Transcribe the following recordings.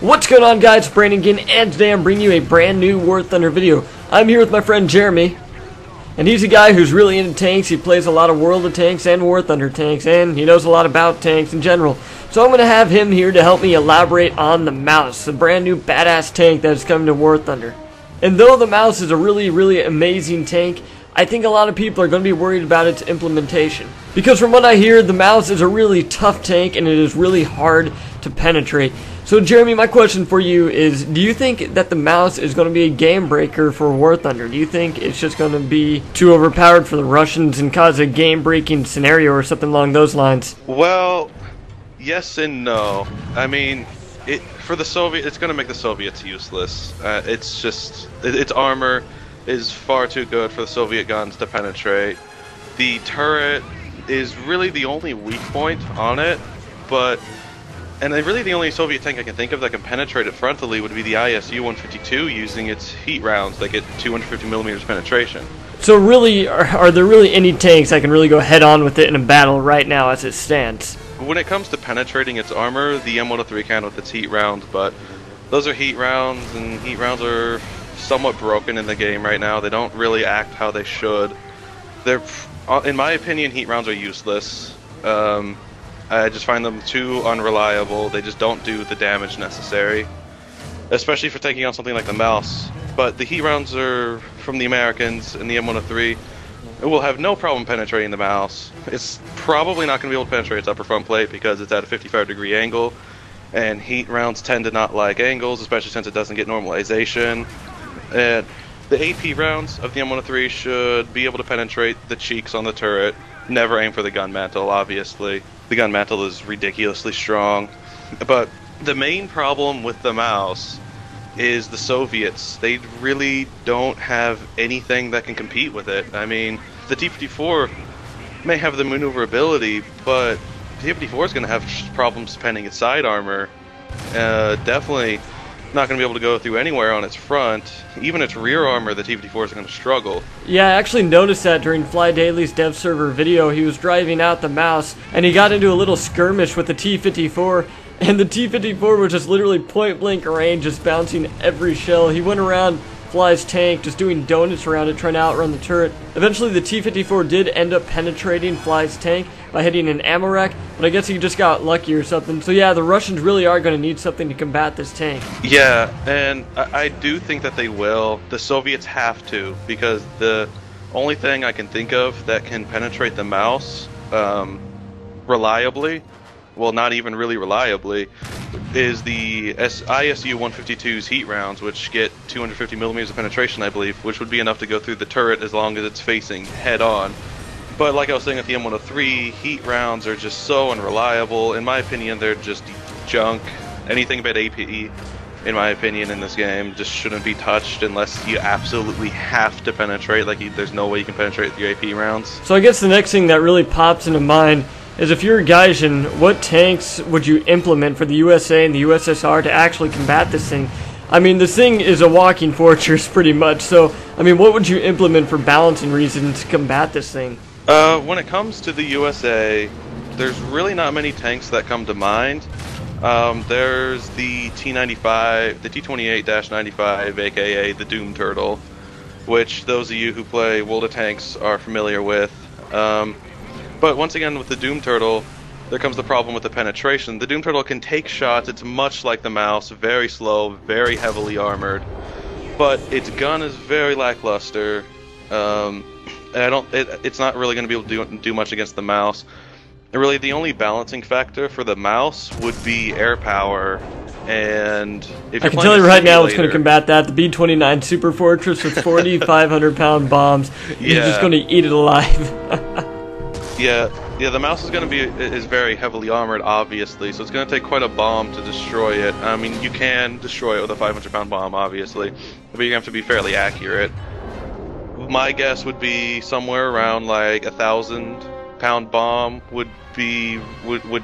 What's going on, guys? It's Brandon again, and today I'm bringing you a brand new War Thunder video. I'm here with my friend Jeremy, and he's a guy who's really into tanks. He plays a lot of World of Tanks and War Thunder tanks, and he knows a lot about tanks in general. So I'm going to have him here to help me elaborate on the Mouse, a brand new badass tank that is coming to War Thunder. And though the Mouse is a really amazing tank, I think a lot of people are going to be worried about its implementation. Because from what I hear, the Mouse is a really tough tank and it is really hard to penetrate. So Jeremy, my question for you is, do you think that the Mouse is going to be a game breaker for War Thunder? Do you think it's just going to be too overpowered for the Russians and cause a game breaking scenario or something along those lines? Well, yes and no. I mean, for the Soviet, it's going to make the Soviets useless. It's just, its armor is far too good for the Soviet guns to penetrate. The turret is really the only weak point on it, and really the only Soviet tank I can think of that can penetrate it frontally would be the ISU-152 using its heat rounds that get 250mm penetration. So really, are there really any tanks that can really go head on with it in a battle right now as it stands? When it comes to penetrating its armor, the M103 can with its heat rounds, but those are heat rounds, and heat rounds are somewhat broken in the game right now. They don't really act how they should. In my opinion, heat rounds are useless. I just find them too unreliable. They just don't do the damage necessary, especially for taking on something like the Mouse. But the heat rounds are from the Americans, and the M103 it will have no problem penetrating the Mouse. It's probably not going to be able to penetrate its upper front plate because it's at a 55-degree angle, and heat rounds tend to not like angles, especially since it doesn't get normalization. And the AP rounds of the M103 should be able to penetrate the cheeks on the turret. Never aim for the gun mantle, obviously. The gun mantle is ridiculously strong. But the main problem with the Mouse is the Soviets. They really don't have anything that can compete with it. I mean, the T-54 may have the maneuverability, but the T-54 is going to have problems penning its side armor. Definitely not going to be able to go through anywhere on its front. Even its rear armor, the T-54 is going to struggle. Yeah, I actually noticed that during Fly Daily's dev server video. He was driving out the Mouse, and he got into a little skirmish with the T-54, and the T-54 was just literally point-blank range, just bouncing every shell. He went around Fly's tank, just doing donuts around it, trying to outrun the turret. Eventually, the T-54 did end up penetrating Fly's tank by hitting an ammo rack, but I guess he just got lucky or something. So yeah, the Russians really are going to need something to combat this tank. Yeah, and I do think that they will. The Soviets have to, because the only thing I can think of that can penetrate the Mouse reliably, well, not even really reliably, is the ISU-152's heat rounds, which get 250mm of penetration, I believe, which would be enough to go through the turret as long as it's facing head-on. But like I was saying with the M103, heat rounds are just so unreliable. In my opinion, they're just junk. Anything but APE, in my opinion, in this game just shouldn't be touched unless you absolutely have to penetrate. Like, there's no way you can penetrate with your AP rounds. So I guess the next thing that really pops into mind is, if you're a Gaijin, what tanks would you implement for the USA and the USSR to actually combat this thing? I mean, this thing is a walking fortress pretty much, so, I mean, what would you implement for balancing reasons to combat this thing? When it comes to the USA, there's really not many tanks that come to mind. There's the T-95, the T-28-95, aka the Doom Turtle, which those of you who play World of Tanks are familiar with. But once again, with the Doom Turtle, there comes the problem with the penetration. The Doom Turtle can take shots. It's much like the Mouse, very slow, very heavily armored, but its gun is very lackluster. And it's not really going to be able to do much against the Mouse. And really, the only balancing factor for the Mouse would be air power. And if I can tell you right now what's going to combat that. The B-29 Super Fortress with 4,500-pound bombs. You're just going to eat it alive. Yeah, the Mouse is going to be is very heavily armored, obviously, so it's going to take quite a bomb to destroy it. I mean, you can destroy it with a 500-pound bomb, obviously, but you have to be fairly accurate. My guess would be somewhere around like a 1,000-pound bomb would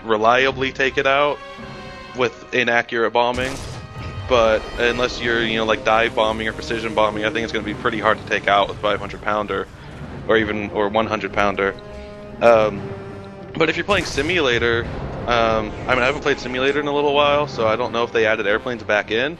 reliably take it out with inaccurate bombing. But unless you're like dive bombing or precision bombing, I think it's going to be pretty hard to take out with 500-pounder or 100-pounder. But if you're playing simulator, I mean, I haven't played Simulator in a little while, so I don't know if they added airplanes back in.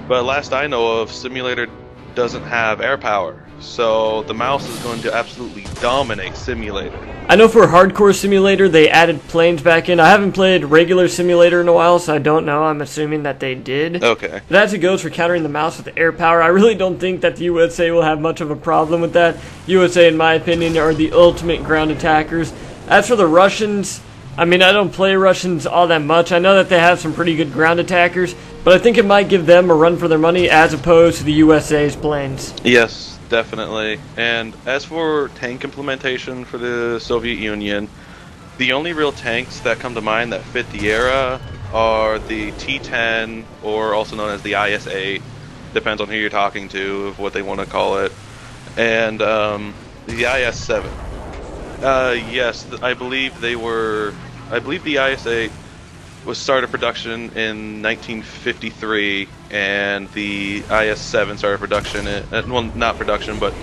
But last I know of, Simulator doesn't have air power, so the mouse is going to absolutely dominate Simulator. I know for Hardcore Simulator they added planes back in. I haven't played regular Simulator in a while, so I don't know. I'm assuming that they did. Okay. But as it goes for countering the mouse with air power, I really don't think that the USA will have much of a problem with that. USA, in my opinion, are the ultimate ground attackers. As for the Russians, I mean, I don't play Russians all that much. I know that they have some pretty good ground attackers, but I think it might give them a run for their money as opposed to the USA's planes. Yes, definitely. And as for tank implementation for the Soviet Union, the only real tanks that come to mind that fit the era are the T-10, or also known as the IS-8. Depends on who you're talking to, of what they want to call it. And the IS-7. Yes, I believe they were. I believe the IS-8 was started production in 1953, and the IS-7 started production. Well, not production, but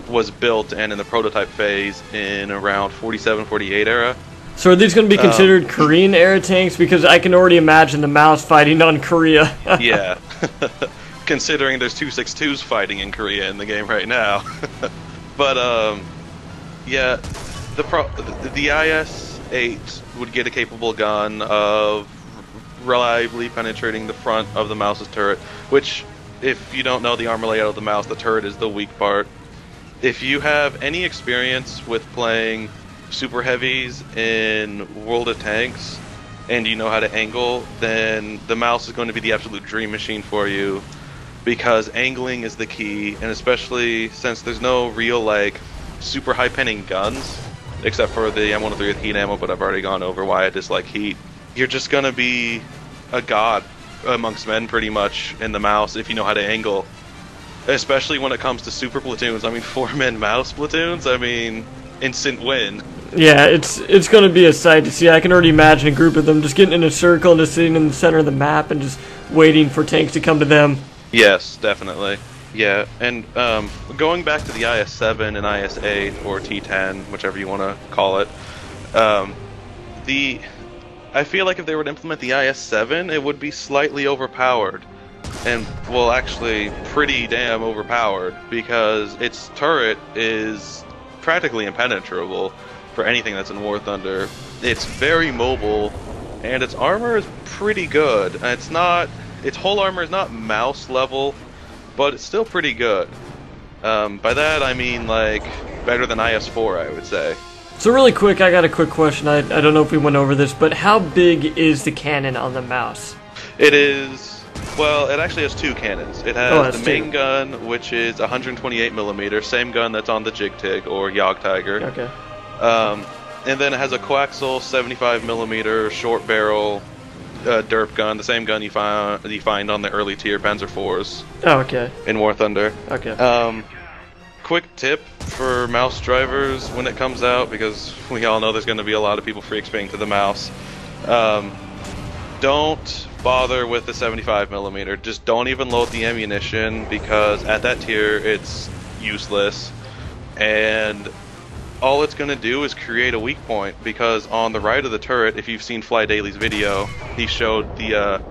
was built and in the prototype phase in around 47, 48 era. So are these going to be considered Korean era tanks? Because I can already imagine the mouse fighting on Korea. Yeah. Considering there's 262s fighting in Korea in the game right now. But yeah. The IS-8 would get a capable gun of reliably penetrating the front of the mouse's turret, which, if you don't know the armor layout of the mouse, the turret is the weak part. If you have any experience with playing super heavies in World of Tanks, and you know how to angle, then the mouse is going to be the absolute dream machine for you, because angling is the key, and especially since there's no real, like, super high penning guns, except for the M103 with heat ammo, but I've already gone over why I dislike heat. You're just gonna be a god amongst men, pretty much, in the mouse if you know how to angle. Especially when it comes to super platoons. I mean, 4-man mouse platoons, I mean, instant win. Yeah, it's gonna be a sight to see. I can already imagine a group of them just getting in a circle and just sitting in the center of the map and just waiting for tanks to come to them. Yes, definitely. Yeah, and going back to the IS-7 and IS-8, or T-10, whichever you want to call it, I feel like if they were to implement the IS-7, it would be slightly overpowered. And, well, actually, pretty damn overpowered, because its turret is practically impenetrable for anything that's in War Thunder. It's very mobile, and its armor is pretty good. Its whole armor is not mouse level, but it's still pretty good. By that I mean, like, better than IS-4, I would say. So really quick, I got a quick question. I don't know if we went over this, but how big is the cannon on the mouse? It is, well, it actually has two cannons. It has the main gun, which is 128mm, same gun that's on the Jig-Tig, or Jagdtiger. Okay. And then it has a coaxial 75mm short barrel derp gun, the same gun you find on the early tier Panzer IVs. Oh, okay. In War Thunder. Okay. Quick tip for mouse drivers when it comes out, because we all know there's going to be a lot of people free XPing to the mouse. Don't bother with the 75mm. Just don't even load the ammunition, because at that tier it's useless. And all it's going to do is create a weak point, because on the right of the turret, if you've seen Fly Daily's video, he showed the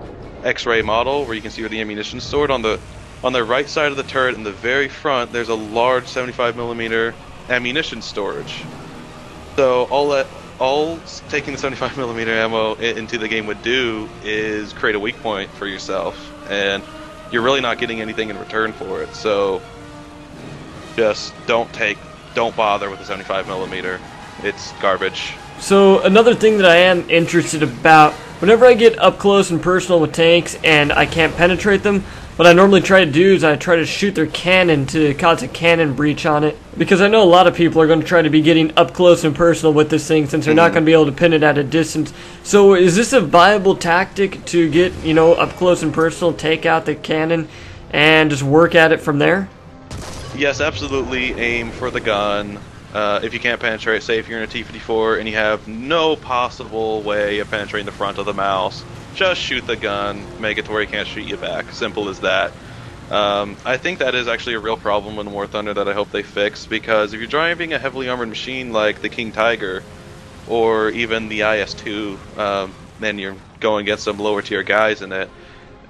X-ray model where you can see where the ammunition is stored. On the right side of the turret in the very front, there's a large 75mm ammunition storage. So all taking the 75mm ammo into the game would do is create a weak point for yourself, and you're really not getting anything in return for it. So just don't bother with the 75mm. It's garbage. So another thing that I am interested about, whenever I get up close and personal with tanks and I can't penetrate them, what I normally try to do is I try to shoot their cannon to cause a cannon breach on it. Because I know a lot of people are going to try to be getting up close and personal with this thing, since they're not going to be able to pin it at a distance. So is this a viable tactic to get, up close and personal, take out the cannon, and just work at it from there? Yes, absolutely. Aim for the gun. If you can't penetrate, say if you're in a T-54 and you have no possible way of penetrating the front of the mouse, just shoot the gun, make it to where he can't shoot you back. Simple as that. I think that is actually a real problem in War Thunder that I hope they fix, because if you're driving a heavily armored machine like the King Tiger, or even the IS-2, then you're going against some lower tier guys in it.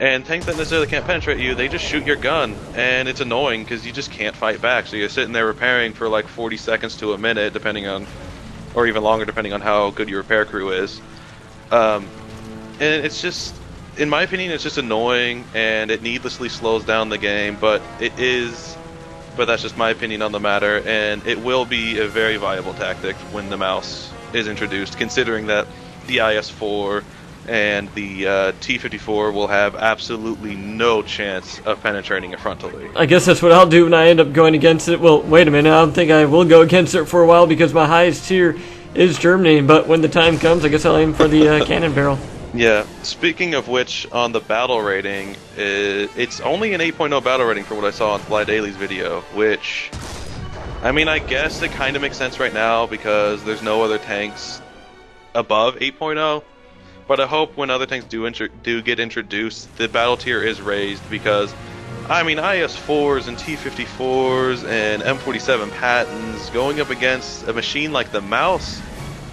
And tanks that necessarily can't penetrate you, they just shoot your gun, and it's annoying because you just can't fight back. So you're sitting there repairing for like 40 seconds to a minute, depending on, or even longer, depending on how good your repair crew is. And it's just, in my opinion, it's just annoying, and it needlessly slows down the game. But that's just my opinion on the matter, and it will be a very viable tactic when the mouse is introduced, considering that the IS-4 and the T-54 will have absolutely no chance of penetrating it frontally. I guess that's what I'll do when I end up going against it. Well, wait a minute, I don't think I will go against it for a while because my highest tier is Germany, but when the time comes, I guess I'll aim for the cannon barrel. Yeah, speaking of which, on the battle rating, it's only an 8.0 battle rating for what I saw on Fly Daily's video, which, I mean, I guess it kind of makes sense right now because there's no other tanks above 8.0. But I hope when other tanks do get introduced, the battle tier is raised, because, I mean, IS-4s and T-54s and M47 Pattons going up against a machine like the mouse,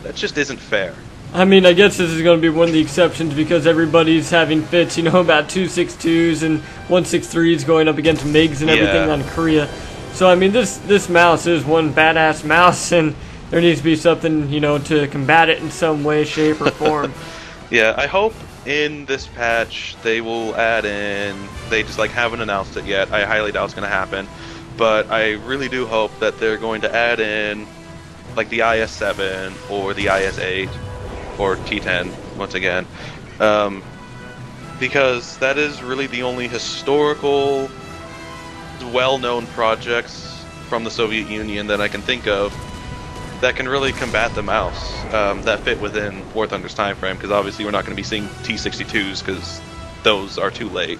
that just isn't fair. I mean, I guess this is going to be one of the exceptions because everybody's having fits, you know, about 262s and 163s going up against MiGs and everything on Korea. So, I mean, this mouse is one badass mouse, and there needs to be something, you know, to combat it in some way, shape, or form. Yeah, I hope in this patch they will add in, they just like haven't announced it yet, I highly doubt it's going to happen, but I really do hope that they're going to add in like the IS-7 or the IS-8 or T-10 once again, because that is really the only historical well-known projects from the Soviet Union that I can think of that can really combat the mouse, that fit within War Thunder's time frame, because obviously we're not going to be seeing T-62s because those are too late.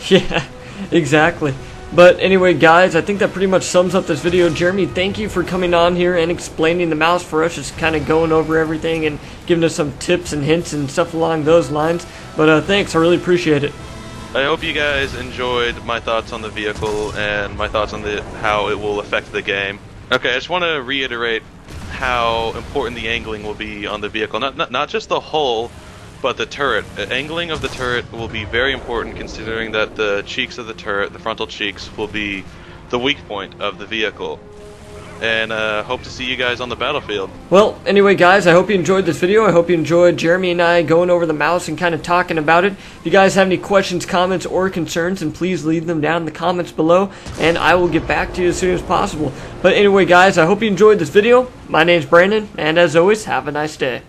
Yeah, exactly. But anyway, guys, I think that pretty much sums up this video. Jeremy, thank you for coming on here and explaining the mouse for us, just kind of going over everything and giving us some tips and hints and stuff along those lines. But thanks, I really appreciate it. I hope you guys enjoyed my thoughts on the vehicle and my thoughts on how it will affect the game. Okay, I just want to reiterate how important the angling will be on the vehicle. Not just the hull, but the turret. The angling of the turret will be very important, considering that the cheeks of the turret, the frontal cheeks, will be the weak point of the vehicle. And hope to see you guys on the battlefield. Well, anyway, guys, I hope you enjoyed this video. I hope you enjoyed Jeremy and I going over the mouse and kind of talking about it. If you guys have any questions, comments, or concerns, then please leave them down in the comments below, and I will get back to you as soon as possible. But anyway, guys, I hope you enjoyed this video. My name's Brandon, and as always, have a nice day.